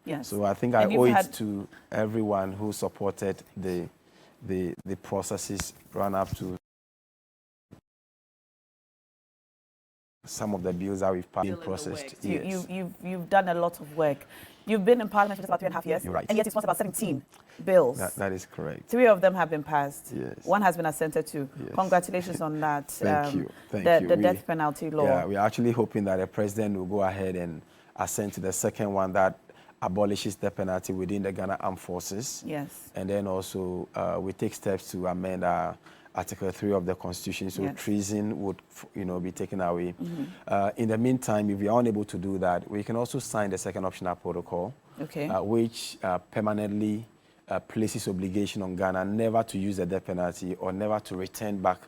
Yes. So I think I owe it to everyone who supported the processes run up to some of the bills that we've passed processed. Yes. You've done a lot of work. You've been in Parliament for about 3.5 years, You're right. And yet it's about 17 bills. That is correct. 3 of them have been passed. Yes. 1 has been assented to. Yes. Congratulations on that. Thank you. The death penalty law. Yeah, we're actually hoping that the president will go ahead and assent to the second one that abolishes the penalty within the Ghana Armed Forces. Yes. And then also we take steps to amend Article 3 of the Constitution, so treason would, be taken away. In the meantime, if we are unable to do that, we can also sign the second optional protocol, which permanently places obligation on Ghana never to use the death penalty or never to return back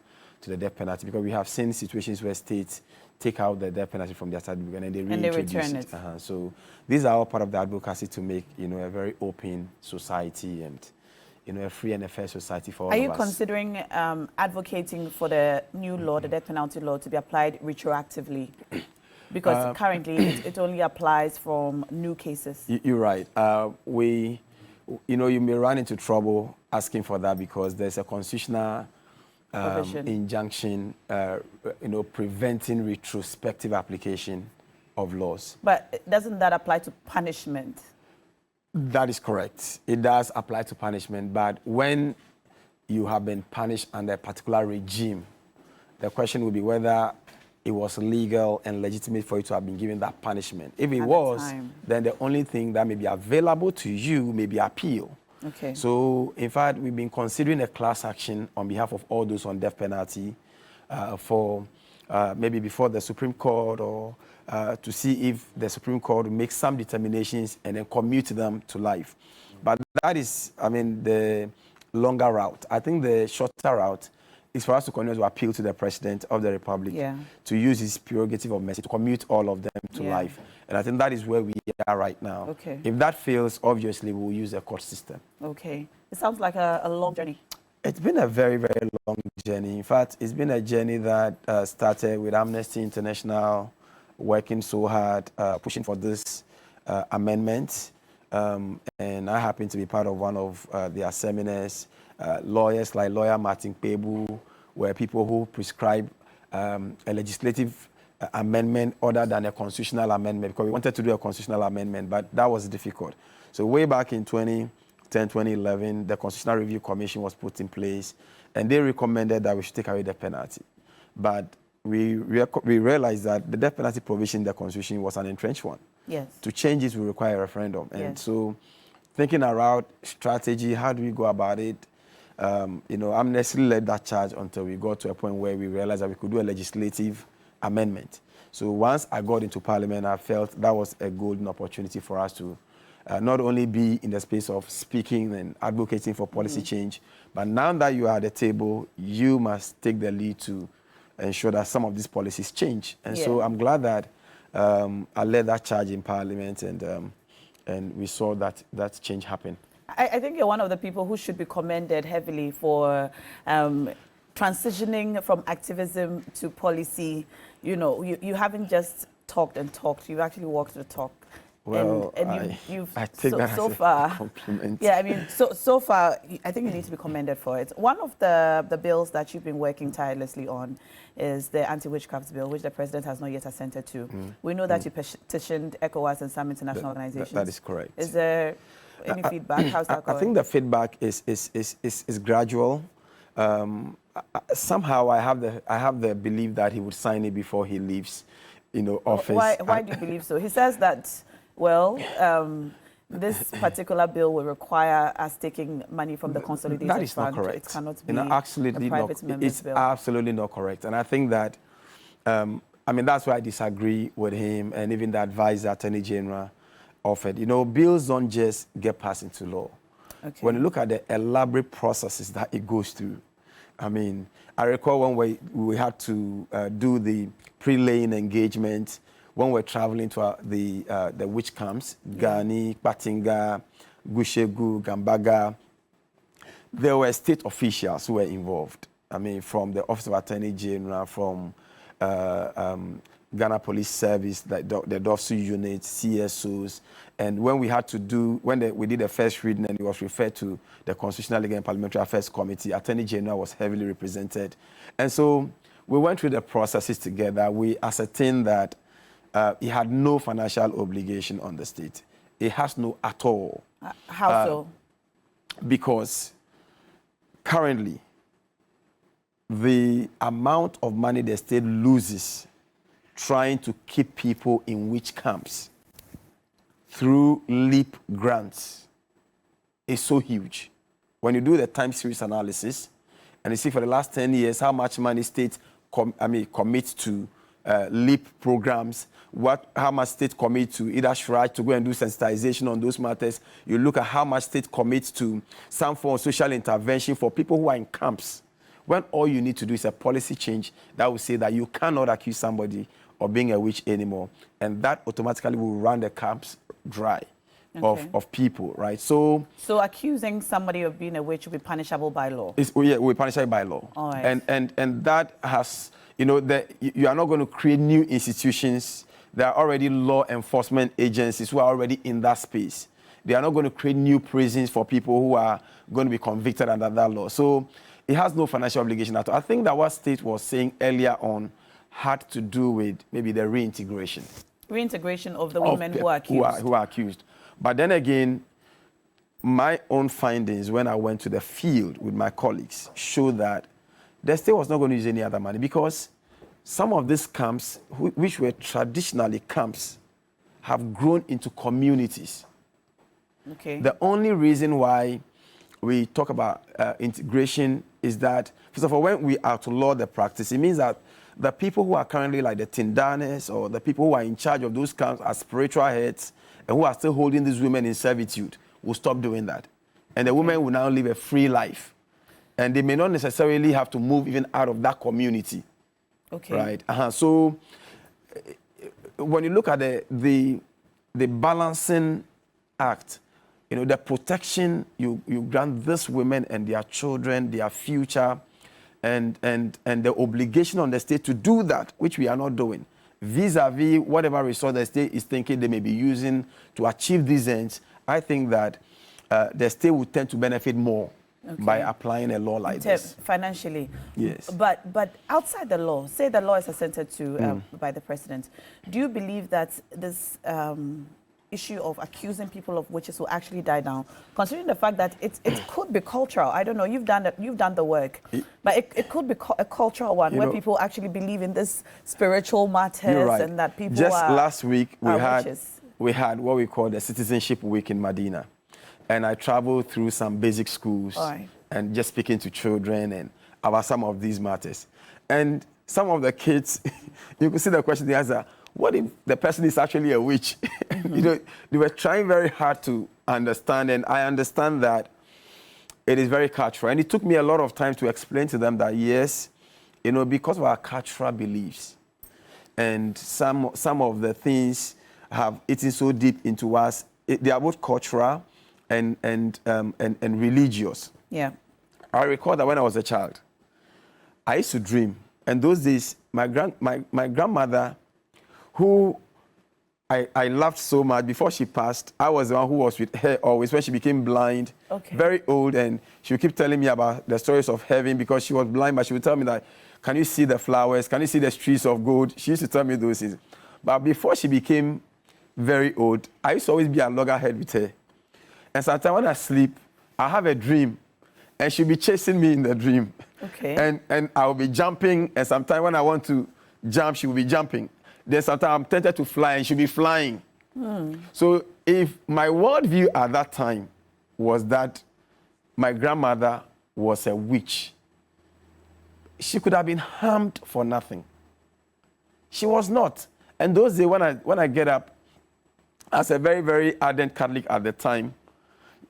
to the death penalty, because we have seen situations where states take out the death penalty from their certificate and they reintroduce it. So these are all part of the advocacy to make, a very open society and a free and a fair society for all of us. Are you considering advocating for the new law, the death penalty law, to be applied retroactively? Because currently it only applies from new cases. You're right. You may run into trouble asking for that because there's a constitutional injunction, preventing retrospective application of laws. But doesn't that apply to punishment? That is correct. It does apply to punishment, but when you have been punished under a particular regime, the question will be whether it was legal and legitimate for you to have been given that punishment. If it was, then the only thing that may be available to you may be appeal. Okay. So, in fact, we've been considering a class action on behalf of all those on death penalty for maybe before the Supreme Court or to see if the Supreme Court will make some determinations and then commute them to life. But that is, the longer route. I think the shorter route is for us to continue to appeal to the President of the Republic to use his prerogative of mercy to commute all of them to life. And I think that is where we are right now. Okay. If that fails, obviously, we'll use the court system. Okay. It sounds like a long journey. It's been a very, very long journey. In fact, it's been a journey that started with Amnesty International working so hard, pushing for this amendment. And I happen to be part of one of their seminars. Lawyers like lawyer Martin Pebu were people who prescribe a legislative amendment other than a constitutional amendment, because we wanted to do a constitutional amendment, but that was difficult. So way back in 2010, 2011, the Constitutional Review Commission was put in place, and they recommended that we should take away the penalty. But we realized that the death penalty provision in the Constitution was an entrenched one. Yes. To change it will require a referendum. And so thinking around strategy, how do we go about it? Amnesty led that charge until we got to a point where we realized that we could do a legislative amendment. So once I got into Parliament, I felt that was a golden opportunity for us to not only be in the space of speaking and advocating for policy change, but now that you are at the table, you must take the lead to ensure that some of these policies change. And so I'm glad that I led that charge in Parliament, and we saw that change happen. I think you're one of the people who should be commended heavily for transitioning from activism to policy. You haven't just talked and talked, you've actually walked the talk. Well, I take that so far as a compliment. Yeah, so far, I think you need to be commended for it. One of the bills that you've been working tirelessly on is the anti-witchcraft bill, which the president has not yet assented to. We know that you petitioned ECOWAS and some international organizations. That is correct. Is there any feedback? How's that going? I think the feedback is gradual. Somehow I have the belief that he would sign it before he leaves, office. Why do you believe so? He says that, well, this particular bill will require us taking money from the consolidated fund. That is not correct. It cannot be absolutely a private member's bill. It's absolutely not correct. And I think that, that's why I disagree with him and even the advisor, Attorney General, offered. Bills don't just get passed into law. Okay. When you look at the elaborate processes that it goes through, I recall when we had to do the pre-laying engagement when we're traveling to the witch camps, Gani, Patinga, Gushegu, Gambaga. There were state officials who were involved. From the Office of Attorney General, from Ghana Police Service, the DOFSU unit, CSOs, and when we had to do, we did the first reading and it was referred to the Constitutional Legal and Parliamentary Affairs Committee, Attorney General was heavily represented. And so we went through the processes together. We ascertained that it had no financial obligation on the state. It has no at all. How so? Because currently, the amount of money the state loses trying to keep people in witch camps through LEAP grants is so huge. When you do the time series analysis and you see for the last 10 years how much money state commits to LEAP programs, how much state commits to either SHRAJ to go and do sensitization on those matters, you look at how much state commits to some form of social intervention for people who are in camps, when all you need to do is a policy change that will say that you cannot accuse somebody of being a witch anymore, and that automatically will run the camps dry of people, right? So accusing somebody of being a witch will be punishable by law? We're punishable by law. All right. And that has, you are not going to create new institutions. There are already law enforcement agencies who are already in that space. They are not going to create new prisons for people who are going to be convicted under that law. So it has no financial obligation at all. I think that what State was saying earlier on had to do with maybe the reintegration. Reintegration of the women who are accused. Who are accused. But then again, my own findings when I went to the field with my colleagues show that the state was not going to use any other money because some of these camps, which were traditionally camps, have grown into communities. Okay. The only reason why we talk about integration is that, first of all, when we outlaw the practice, it means that the people who are currently like the Tindanes or the people who are in charge of those camps as spiritual heads and who are still holding these women in servitude will stop doing that. And the women will now live a free life. And they may not necessarily have to move even out of that community. Okay. Right? So when you look at the balancing act, the protection you grant these women and their children, their future, and the obligation on the state to do that, which we are not doing, vis-a-vis whatever resource the state is thinking they may be using to achieve these ends, I think that the state would tend to benefit more by applying a law like this. Financially. Yes. But outside the law, say the law is assented to by the president, do you believe that this issue of accusing people of witches will actually die down, considering the fact that it could be cultural? I don't know. You've done the work, but it could be a cultural one where people actually believe in this spiritual matters, right, and that people just last week we had what we call the Citizenship Week in Medina, and I traveled through some basic schools and just speaking to children and about some of these matters, and some of the kids, you could see the question they answer. What if the person is actually a witch? They were trying very hard to understand, and I understand that it is very cultural. And it took me a lot of time to explain to them that, yes, because of our cultural beliefs, and some of the things have eaten so deep into us, they are both cultural and religious. Yeah. I recall that when I was a child, I used to dream. And those days, my grandmother, who I loved so much, before she passed, I was the one who was with her always when she became blind, very old, and she would keep telling me about the stories of heaven because she was blind, but she would tell me that, can you see the flowers? Can you see the streets of gold? She used to tell me those things. But before she became very old, I used to always be at loggerhead with her. And sometimes when I sleep, I have a dream, and she'll be chasing me in the dream. Okay. And I'll be jumping, and sometimes when I want to jump, she will be jumping. Then sometimes I'm tempted to fly, and she'll be flying. So if my worldview at that time was that my grandmother was a witch, she could have been harmed for nothing. She was not. And those days when I get up, as a very, very ardent Catholic at the time,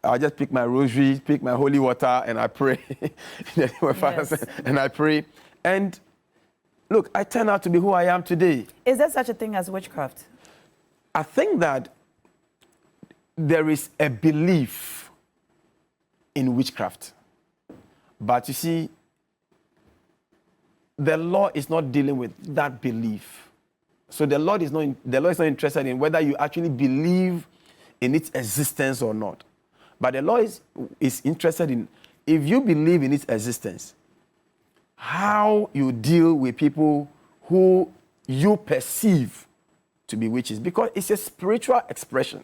I just pick my rosary, pick my holy water, and I pray. And I pray. And look, I turn out to be who I am today. Is there such a thing as witchcraft? I think that there is a belief in witchcraft. But you see, the law is not dealing with that belief. So the Lord is not interested in whether you actually believe in its existence or not. But the Lord is interested in, if you believe in its existence, how you deal with people who you perceive to be witches, because it's a spiritual expression.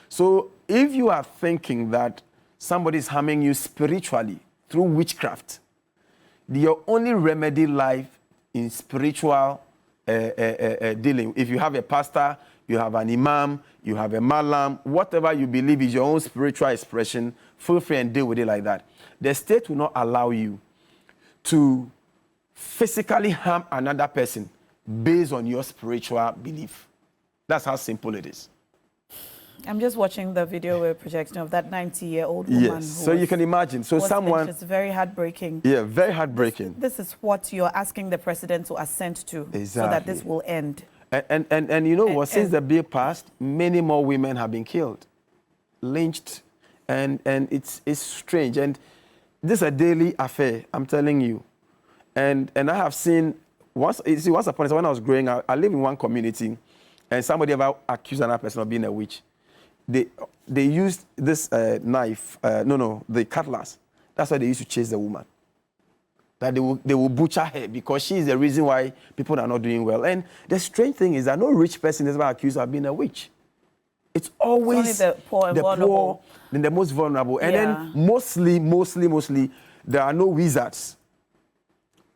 So if you are thinking that somebody is harming you spiritually through witchcraft, your only remedy lies in spiritual dealing. If you have a pastor, you have an imam, you have a malam, whatever you believe is your own spiritual expression, feel free and deal with it like that. The state will not allow you to physically harm another person based on your spiritual belief. That's how simple it is. I'm just watching the video we're projecting of that 90-year-old woman. Yes, so you can imagine. So someone... It's very heartbreaking. Yeah, very heartbreaking. This is what you're asking the president to assent to, exactly, so that this will end. And you know what? Since the bill passed, many more women have been killed, lynched, and it's strange. And this is a daily affair, I'm telling you. And I have seen, once upon a time when I was growing up, I lived in one community, and somebody ever accused another person of being a witch. They used this knife, the cutlass. That's why they used to chase the woman. That they will butcher her because she is the reason why people are not doing well. And the strange thing is that no rich person is ever accused of being a witch. It's always only the poor and vulnerable. And the most vulnerable. And then mostly, there are no wizards.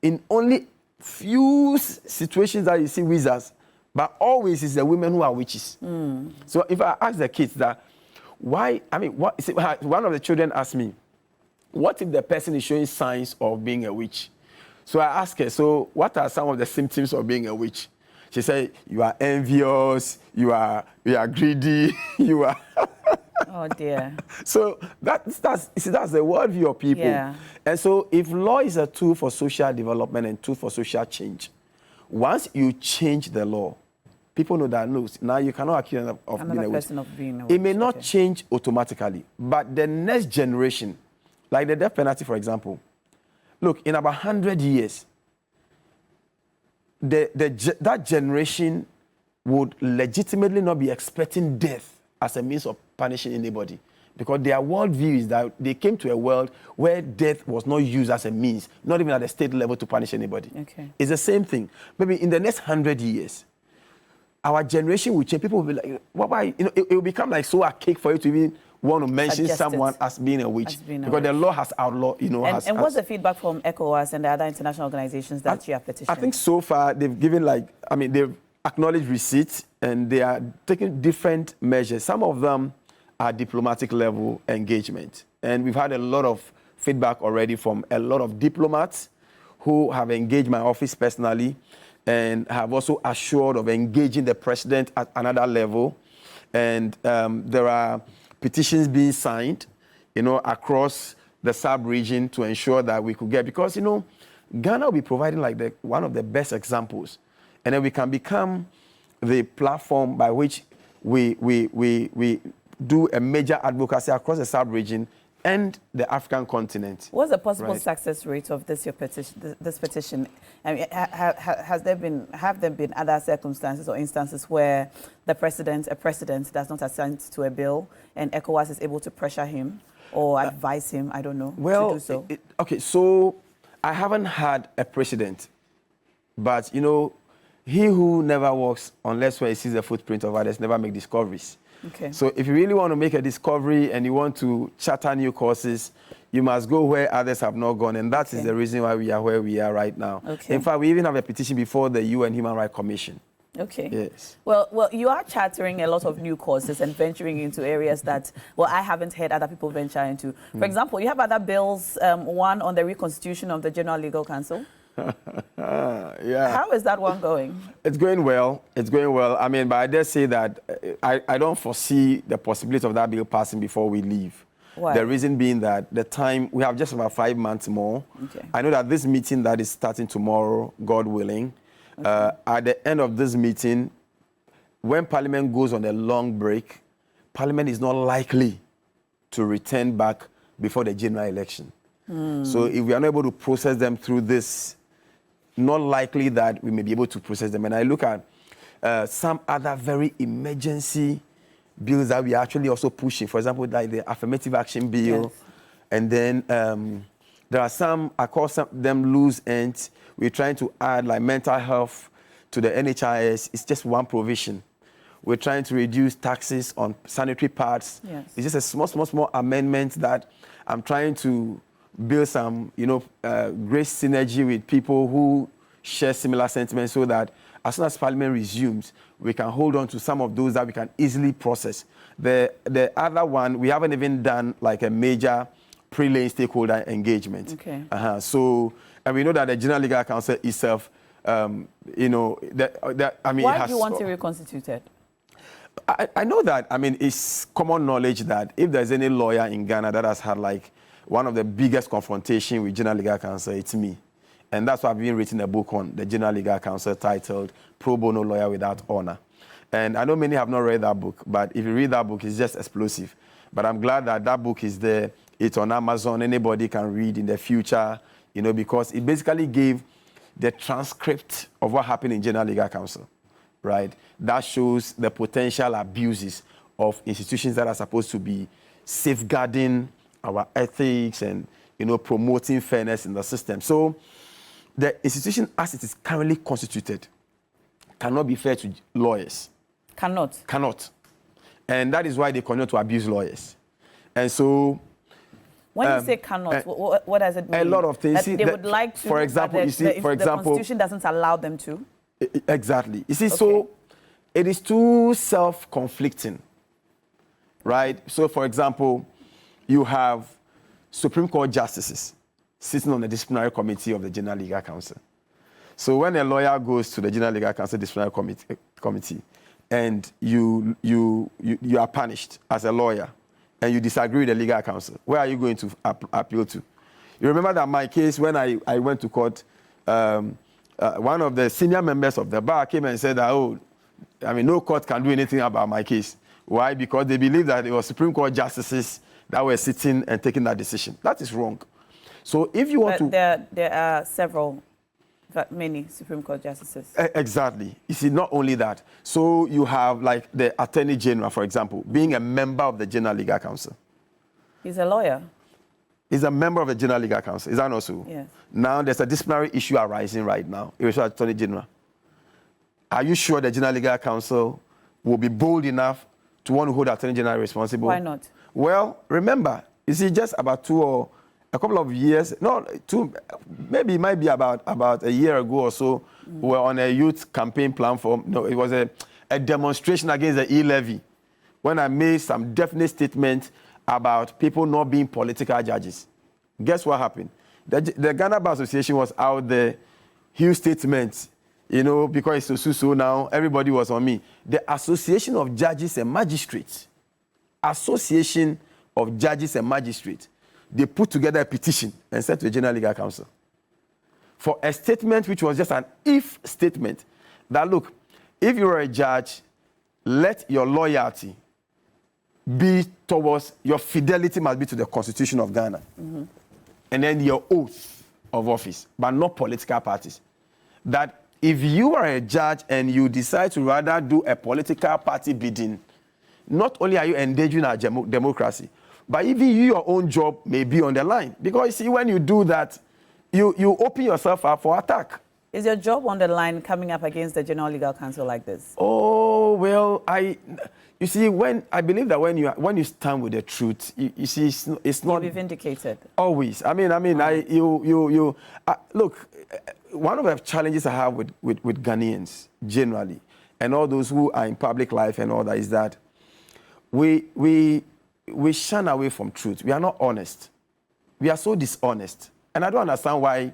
In only few situations that you see wizards, but always it's the women who are witches. So if I ask the kids that, why, one of the children asked me, what if the person is showing signs of being a witch? So I asked her, so what are some of the symptoms of being a witch? She said, you are envious, you are greedy, you are... Oh dear. So that's the worldview of people. Yeah. And so if law is a tool for social development and tool for social change, once you change the law, people know that now you cannot accuse of being a witch. It may not change automatically, but the next generation, like the death penalty, for example, look, in about 100 years, that generation would legitimately not be expecting death as a means of punishing anybody, because their worldview is that they came to a world where death was not used as a means, not even at the state level, to punish anybody. Okay. It's the same thing. Maybe in the next 100 years, our generation will change. People will be like, why? It will become like so archaic for you to even want to mention someone as being a witch, because the law has outlawed, And what's the feedback from ECOWAS and the other international organizations that you have petitioned? I think so far they've given they've acknowledged receipts and they are taking different measures. Some of them are diplomatic level engagement. And we've had a lot of feedback already from a lot of diplomats who have engaged my office personally and have also assured of engaging the president at another level. And there are petitions being signed, across the sub-region to ensure that we could get, because, Ghana will be providing one of the best examples. And then we can become the platform by which we do a major advocacy across the sub-region and the African continent. What's the possible success rate of this petition? I mean, have there been other circumstances or instances where a president does not assent to a bill and ECOWAS is able to pressure him or advise him, I don't know, to do so? So I haven't had a precedent, but, he who never walks unless where he sees the footprint of others never make discoveries. Okay. So if you really want to make a discovery and you want to charter new courses, you must go where others have not gone. And that is the reason why we are where we are right now. Okay. In fact, we even have a petition before the UN Human Rights Commission. Okay. Yes. Well, you are chartering a lot of new courses and venturing into areas that, I haven't heard other people venture into. For example, you have other bills, one on the reconstitution of the General Legal Council. Yeah. How is that one going? It's going well. I mean, but I dare say that I don't foresee the possibility of that bill passing before we leave. Why? The reason being that we have just about 5 months more. Okay. I know that this meeting that is starting tomorrow, God willing, at the end of this meeting, when Parliament goes on a long break, Parliament is not likely to return back before the general election. So if we are not able to process them through this, not likely that we may be able to process them. And I look at some other very emergency bills that we are actually also pushing. For example, like the affirmative action bill. Yes. And then there are some, I call them loose ends. We're trying to add like mental health to the NHIS. It's just one provision. We're trying to reduce taxes on sanitary pads. Yes. It's just a small amendment that I'm trying to build some, great synergy with people who share similar sentiments so that as soon as Parliament resumes, we can hold on to some of those that we can easily process. The other one, we haven't even done like a major pre-laying stakeholder engagement. Okay. So, and we know that the General Legal Council itself, I mean, why do you want it reconstituted? I know that, I mean, it's common knowledge that if there's any lawyer in Ghana that has had like one of the biggest confrontation with General Legal Council, it's me. And that's why I've been writing a book on the General Legal Council titled Pro Bono Lawyer Without Honor. And I know many have not read that book, but if you read that book, it's just explosive. But I'm glad that that book is there. It's on Amazon. Anybody can read in the future, because it basically gave the transcript of what happened in General Legal Council, right? That shows the potential abuses of institutions that are supposed to be safeguarding our ethics and, promoting fairness in the system. So the institution as it is currently constituted cannot be fair to lawyers. Cannot. And that is why they continue to abuse lawyers. And so... When you say cannot, what does it mean? A lot of things. That they would like to, for example, the Constitution doesn't allow them to? Exactly. You see, Okay. So it is too self-conflicting, right? So, for example, you have Supreme Court justices sitting on the disciplinary committee of the General Legal Council. So when a lawyer goes to the General Legal Council disciplinary committee and you are punished as a lawyer and you disagree with the legal counsel, where are you going to appeal to? You remember that my case, when I went to court, one of the senior members of the bar came and said that, no court can do anything about my case. Why? Because they believe that it was Supreme Court justices that were sitting and taking that decision. That is wrong. So if you want there are many Supreme Court justices. Exactly. You see, not only that. So you have like the Attorney General, for example, being a member of the General Legal Council. He's a lawyer. He's a member of the General Legal Council. Is that not so? Yes. Now there's a disciplinary issue arising right now. Attorney General. Are you sure the General Legal Council will be bold enough to want to hold the Attorney General responsible? Why not? Well, remember, you see, just about a couple of years, maybe it might be about a year ago or so, we were on a youth campaign platform. No, it was a demonstration against the e-levy when I made some definite statements about people not being political judges. Guess what happened? The Ghana Bar Association was out there, huge statements, because it's Sosu now, everybody was on me. The Association of Judges and Magistrates, they put together a petition and sent to the General Legal Council for a statement which was just an if statement that, look, if you're a judge, let your loyalty be towards, your fidelity must be to the Constitution of Ghana. Mm-hmm. And then your oath of office, but not political parties. That if you are a judge and you decide to rather do a political party bidding, not only are you endangering our democracy, but even your own job may be on the line. Because you see, when you do that, you open yourself up for attack. Is your job on the line coming up against the General Legal Council like this? Oh, well, you see, I believe that when you stand with the truth, you see, it's not... You'll be vindicated. Always. Look, one of the challenges I have with Ghanaians generally, and all those who are in public life and all that, is that we shun away from truth. We are not honest. We are so dishonest. And I don't understand why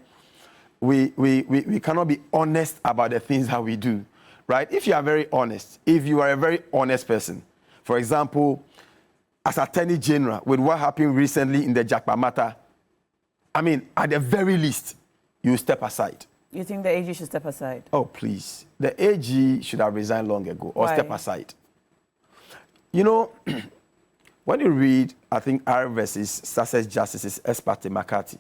we cannot be honest about the things that we do, right? If you are very honest, if you are a very honest person, for example, as Attorney General, with what happened recently in the Jakpa matter, at the very least, you step aside. You think the AG should step aside? Oh, please. The AG should have resigned long ago or step aside. When you read, I think, R versus Sussex Justices ex parte McCarthy,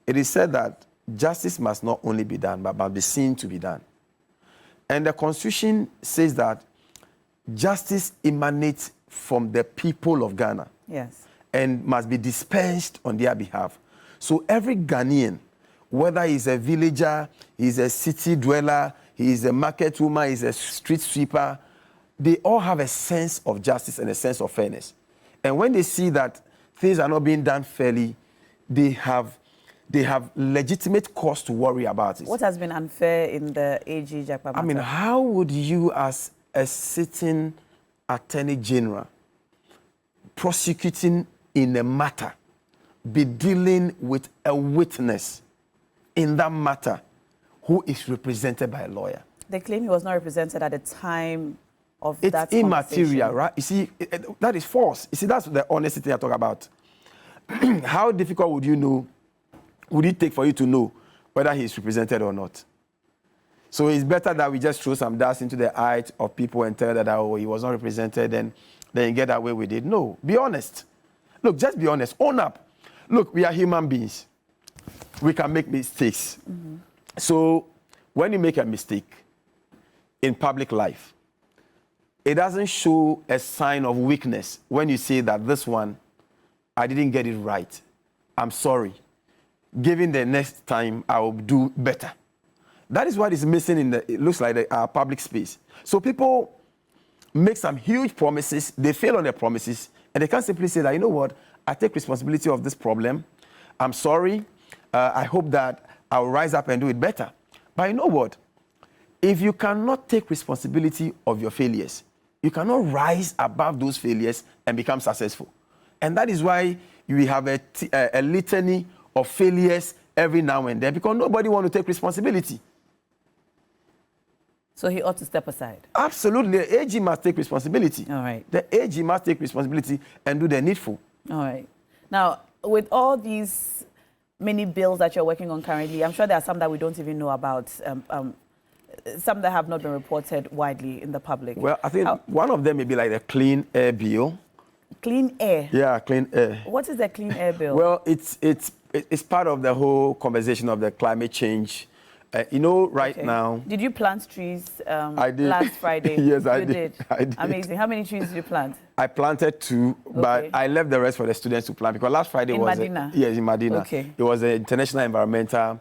it is said that justice must not only be done, but must be seen to be done. And the Constitution says that justice emanates from the people of Ghana. Yes. And must be dispensed on their behalf. So every Ghanaian, whether he's a villager, he's a city dweller, he's a market woman, he's a street sweeper, they all have a sense of justice and a sense of fairness. And when they see that things are not being done fairly, they have legitimate cause to worry about it. What has been unfair in the AG Japa matter? I mean, how would you, as a sitting Attorney General, prosecuting in a matter, be dealing with a witness in that matter who is represented by a lawyer? They claim he was not represented at the time of that conversation. It's immaterial, right? You see, that is false. You see, that's the honesty thing I talk about. How difficult would it take for you to know whether he is represented or not? So it's better that we just throw some dust into the eyes of people and tell that, oh, he was not represented, and then get away with it. No, be honest. Look, just be honest. Own up. Look, we are human beings. We can make mistakes. Mm-hmm. So when you make a mistake in public life, it doesn't show a sign of weakness when you say that this one, I didn't get it right. I'm sorry. Given the next time, I will do better. That is what is missing in it looks like our public space. So people make some huge promises, they fail on their promises, and they can't simply say that, you know what, I take responsibility of this problem. I'm sorry. I hope that I'll rise up and do it better. But you know what? If you cannot take responsibility of your failures, you cannot rise above those failures and become successful. And that is why we have a litany of failures every now and then, because nobody wants to take responsibility. So he ought to step aside? Absolutely. The AG must take responsibility. All right. The AG must take responsibility and do the needful. All right. Now, with all these many bills that you're working on currently, I'm sure there are some that we don't even know about, some that have not been reported widely in the public. Well, I think one of them may be like the Clean Air Bill. Clean air? Yeah, clean air. What is the Clean Air Bill? Well, it's part of the whole conversation of the climate change. Right now... Did you plant trees I did. last Friday? Yes, I did. Amazing. How many trees did you plant? I planted 2, but I left the rest for the students to plant, because last Friday was... In Medina? Yes, in Medina. Okay. It was the International Environmental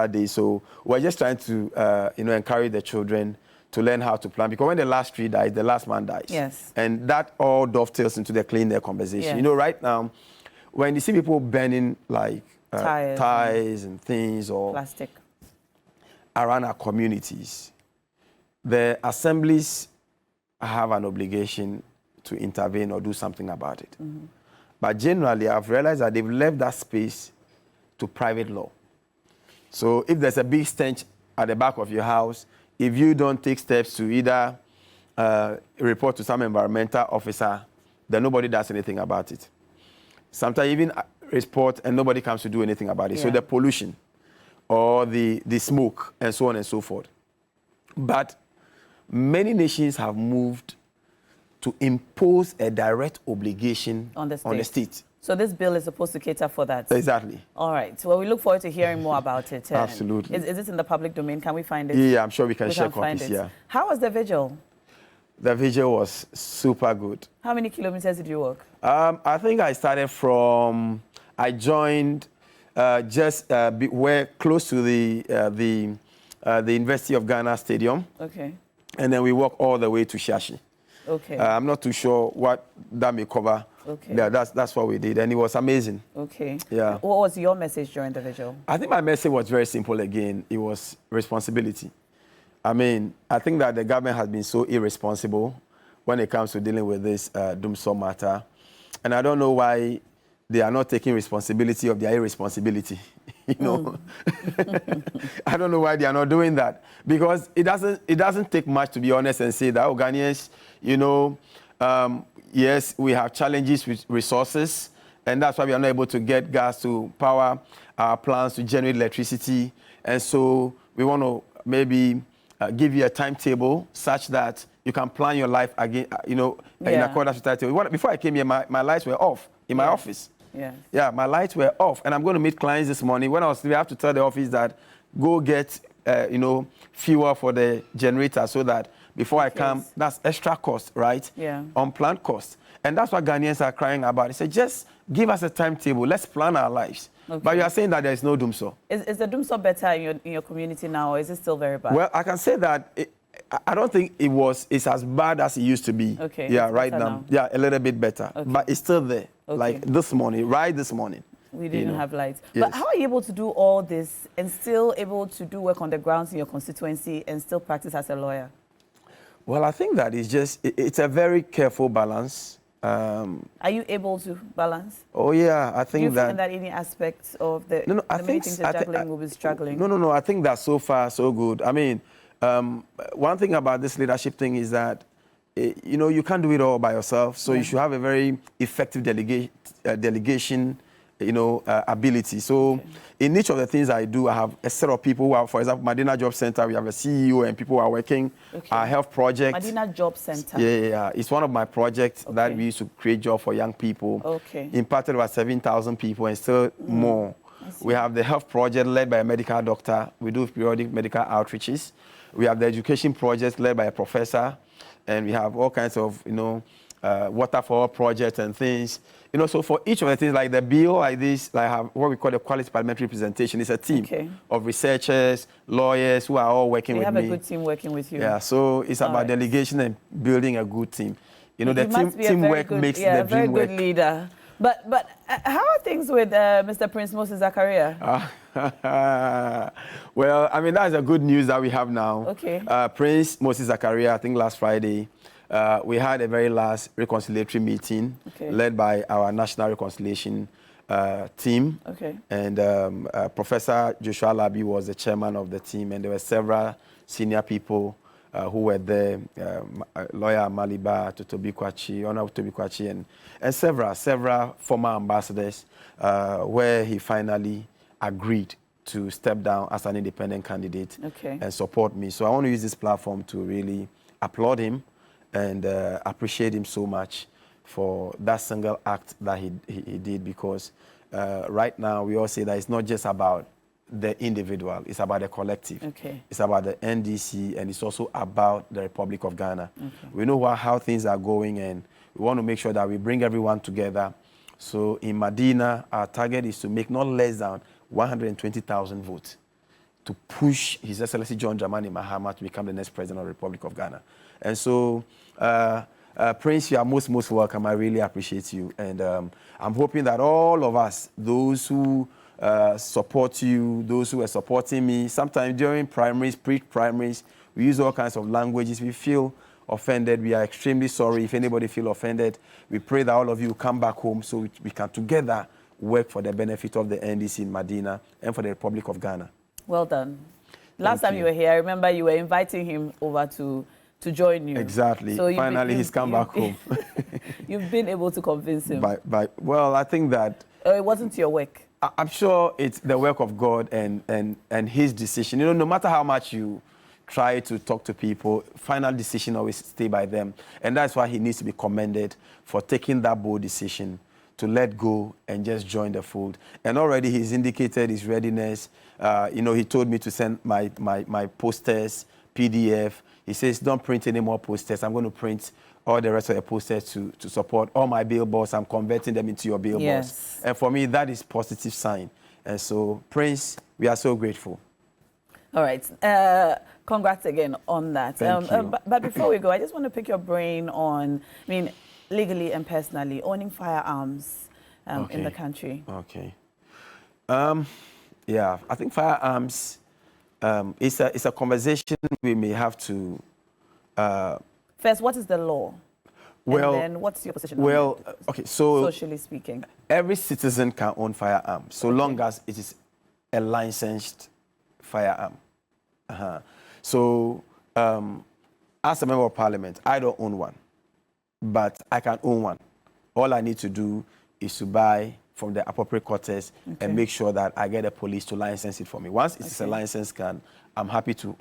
Day, so we're just trying to, encourage the children to learn how to plant, because when the last tree dies, the last man dies. Yes. And that all dovetails into the clean air conversation. Yes. Right now, when you see people burning like tires and things or plastic around our communities, the assemblies have an obligation to intervene or do something about it. Mm-hmm. But generally, I've realized that they've left that space to private law. So if there's a big stench at the back of your house, if you don't take steps to either report to some environmental officer, then nobody does anything about it. Sometimes even report and nobody comes to do anything about it. Yeah. So the pollution or the smoke and so on and so forth. But many nations have moved to impose a direct obligation on the state. So this bill is supposed to cater for that? Exactly. All right. So we look forward to hearing more about it. Absolutely. Is it in the public domain? Can we find it? Yeah, I'm sure we can share copies. Yeah. How was the vigil? The vigil was super good. How many kilometers did you walk? I think I started I joined we're close to the University of Ghana Stadium. Okay. And then we walked all the way to Shashi. Okay. I'm not too sure what that may cover. Okay. Yeah, that's what we did, and it was amazing. Okay. Yeah. What was your message during the vigil? I think my message was very simple again. It was responsibility. I mean, I think that the government has been so irresponsible when it comes to dealing with this Dumsor matter. And I don't know why they are not taking responsibility of their irresponsibility. I don't know why they are not doing that. Because it doesn't take much, to be honest, and say that, Ghanaians, yes, we have challenges with resources, and that's why we are not able to get gas to power our plants to generate electricity. And so we want to maybe give you a timetable such that you can plan your life again, in accordance with that. Before I came here, my lights were off in my office. Yeah. Yeah, my lights were off, and I'm going to meet clients this morning. When I was there, I have to tell the office that go get fuel for the generator so that before I come, Yes. that's extra cost, right? Yeah. Unplanned cost. And that's what Ghanaians are crying about. They say, just give us a timetable. Let's plan our lives. Okay. But you are saying that there is no doom so. Is the doom so better in your community now, or is it still very bad? Well, I can say that I don't think it's as bad as it used to be. Okay, Yeah, it's right better now. now. Yeah, a little bit better. Okay. But it's still there. Okay. Like this morning, right this morning. We didn't have lights. Yes. But how are you able to do all this and still able to do work on the grounds in your constituency and still practice as a lawyer? Well, I think that it's a very careful balance. Are you able to balance? Oh yeah, I Do think you that. find that any aspects of the, No, I the many think things you're juggling will be struggling? No. I think that so far so good. I mean, one thing about this leadership thing is that you can't do it all by yourself. So you should have a very effective delegation, ability. So in each of the things I do, I have a set of people who are, for example, Medina Job Center. We have a CEO and people who are working. Our health project. Medina Job Center. Yeah. It's one of my projects that we used to create jobs for young people. Okay. Impacted about 7,000 people and still more. We have the health project led by a medical doctor. We do periodic medical outreaches. We have the education project led by a professor. And we have all kinds of, water for all projects and things. So for each of the things, like the bill like this, like have what we call the quality parliamentary representation. It's a team of researchers, lawyers who are all working with me. We have a good team working with you. Yeah, so it's about delegation and building a good team. The teamwork makes the dream work. Yeah, a very good leader. But how are things with Mr. Prince Moses Zakaria? Well, I mean, that's a good news that we have now. Okay. Prince Moses Zakaria, I think last Friday, we had a very last reconciliatory meeting led by our National Reconciliation team. Okay. And Professor Joshua Labi was the chairman of the team, and there were several senior people who were there, lawyer Maliba, Totobi Kwachi, Honorable Tobi Kwachi, and several former ambassadors, where he finally agreed to step down as an independent candidate and support me. So I want to use this platform to really applaud him and appreciate him so much for that single act that he did, because right now we all say that it's not just about the individual, it's about the collective. It's about the NDC, and it's also about the Republic of Ghana. We know how things are going, and we want to make sure that we bring everyone together. So in Medina, our target is to make not less than 120,000 votes to push His Excellency John Dramani Mahama to become the next president of the Republic of Ghana. And so, Prince, you are most welcome. I really appreciate you. And I'm hoping that all of us, those who support you, those who are supporting me, sometimes during primaries, pre-primaries, we use all kinds of languages. We feel offended. We are extremely sorry if anybody feel offended. We pray that all of you come back home so we can together work for the benefit of the NDC in Medina and for the Republic of Ghana. Well done. Last time you were here, I remember you were inviting him over to join you. Exactly. So finally, he's come back home. You've been able to convince him. Well, I think that... it wasn't your work. I'm sure it's the work of God and his decision. No matter how much you try to talk to people, final decision always stay by them. And that's why he needs to be commended for taking that bold decision to let go and just join the fold. And already he's indicated his readiness. He told me to send my posters, PDF. He says, don't print any more posters. I'm going to print all the rest of the posters to support all my billboards. I'm converting them into your billboards. Yes. And for me, that is positive sign. And so, Prince, we are so grateful. All right. Congrats again on that. Thank you. But before we go, I just want to pick your brain on, legally and personally, owning firearms in the country. Okay. Yeah, I think firearms, it's a conversation we may have to... First, what is the law? Well, and then what's your position on it? Okay, so... Socially speaking. Every citizen can own firearms, so long as it is a licensed firearm. So, as a member of parliament, I don't own one, but I can own one. All I need to do is to buy from the appropriate quarters and make sure that I get the police to license it for me. Once it's a licensed gun, I'm happy to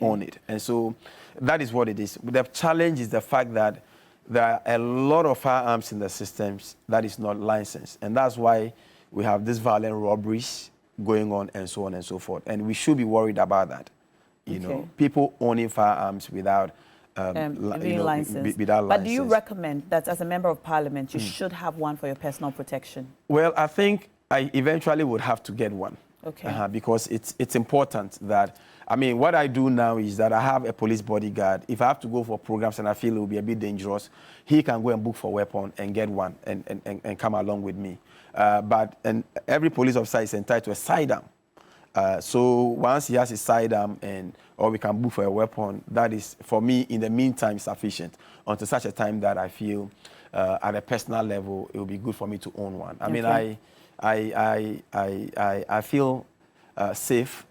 own it. And so that is what it is. The challenge is the fact that there are a lot of firearms in the systems that is not licensed. And that's why we have these violent robberies going on and so on and so forth. And we should be worried about that. You know, people owning firearms without being licensed. Without but do you recommend that as a member of parliament, you should have one for your personal protection? Well, I think I eventually would have to get one. Okay. Because it's important that, I mean, what I do now is that I have a police bodyguard. If I have to go for programs and I feel it will be a bit dangerous, he can go and book for a weapon and get one and come along with me. But every police officer is entitled to a sidearm. So once he has his sidearm or we can book for a weapon, that is, for me, in the meantime, sufficient until such a time that I feel at a personal level, it will be good for me to own one. I mean, I feel safe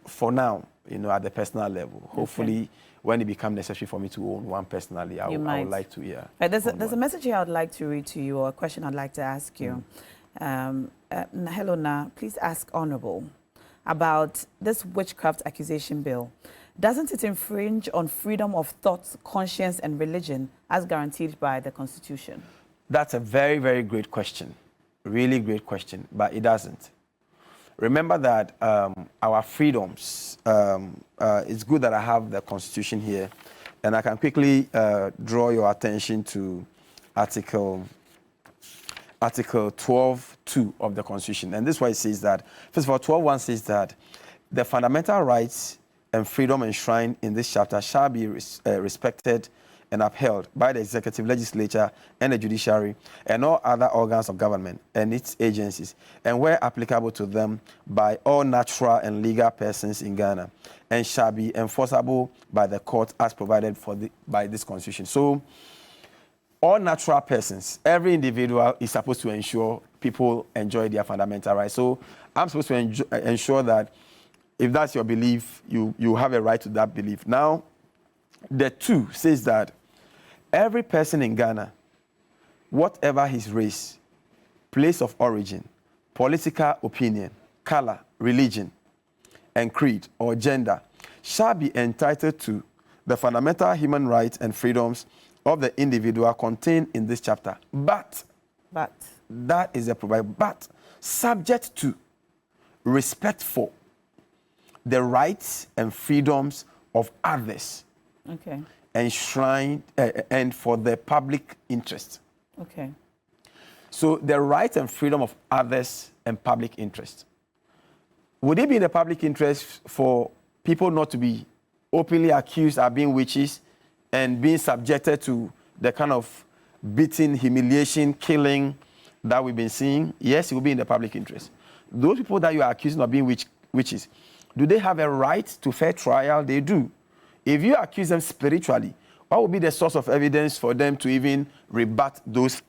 for now, you know, at the personal level. Hopefully, when it becomes necessary for me to own one personally, I would like to, yeah. Right, there's a message here I'd like to read to you, or a question I'd like to ask you. Hello, Na. Please ask Honorable about this witchcraft accusation bill. Doesn't it infringe on freedom of thought, conscience, and religion as guaranteed by the Constitution? That's a very, very great question. Really great question, but it doesn't. Remember that our freedoms, it's good that I have the Constitution here, and I can quickly draw your attention to Article 12.2 of the Constitution. And this is why it says that, first of all, 12.1 says that the fundamental rights and freedom enshrined in this chapter shall be respected and upheld by the executive, legislature, and the judiciary, and all other organs of government and its agencies, and where applicable to them by all natural and legal persons in Ghana, and shall be enforceable by the court as provided by this Constitution. So, all natural persons, every individual is supposed to ensure people enjoy their fundamental rights. So I'm supposed to ensure that if that's your belief, you have a right to that belief. Now, the 2 says that every person in Ghana, whatever his race, place of origin, political opinion, color, religion, and creed or gender, shall be entitled to the fundamental human rights and freedoms of the individual contained in this chapter. But that is a provision, but subject to respect for the rights and freedoms of others. Okay. Enshrined and for the public interest. Okay. So the right and freedom of others and public interest. Would it be in the public interest for people not to be openly accused of being witches and being subjected to the kind of beating, humiliation, killing that we've been seeing? Yes, it will be in the public interest. Those people that you are accusing of being witches, do they have a right to fair trial? They do. If you accuse them spiritually, what would be the source of evidence for them to even rebut those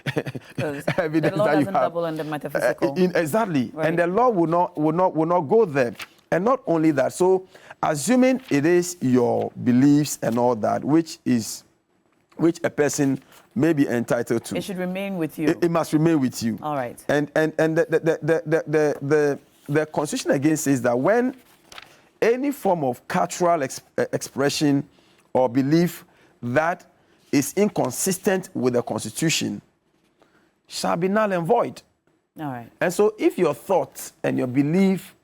evidence the law that you doesn't have? Double on the metaphysical. Exactly. Right. And the law will not go there. And not only that, so assuming it is your beliefs and all that, which a person may be entitled to. It should remain with you. It must remain with you. All right. And the Constitution again says that when any form of cultural expression or belief that is inconsistent with the Constitution shall be null and void. All right. And so if your thoughts and your belief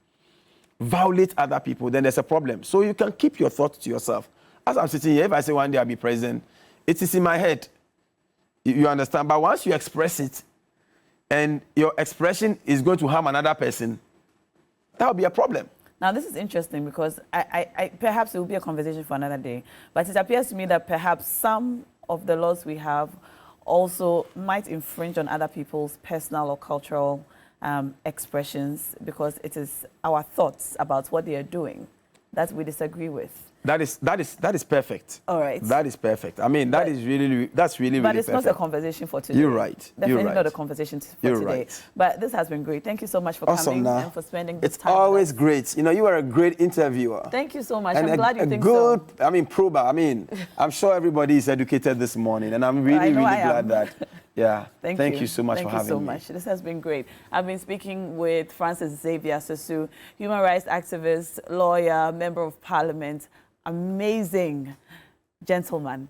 violate other people, then there's a problem. So you can keep your thoughts to yourself. As I'm sitting here, if I say one day I'll be president, it is in my head. You understand? But once you express it, and your expression is going to harm another person, that will be a problem. Now, this is interesting because I perhaps it will be a conversation for another day, but it appears to me that perhaps some of the laws we have also might infringe on other people's personal or cultural expressions, because it is our thoughts about what they are doing that we disagree with. That is perfect. All right. That is perfect. I mean, that's really But it's really not perfect. a conversation for today. You're right. Definitely You're right. not a conversation for You're today. right. But this has been great. Thank you so much for coming and for spending this time. It's always with us. great. You know, you are a great interviewer. Thank you so much. And I'm glad you think good, so. I mean, prober. I mean, I'm sure everybody is educated this morning, and I'm really glad that. Yeah. Thank you so much for having me. Thank you so much. This has been great. I've been speaking with Francis Xavier Sosu, human rights activist, lawyer, member of parliament, amazing gentleman.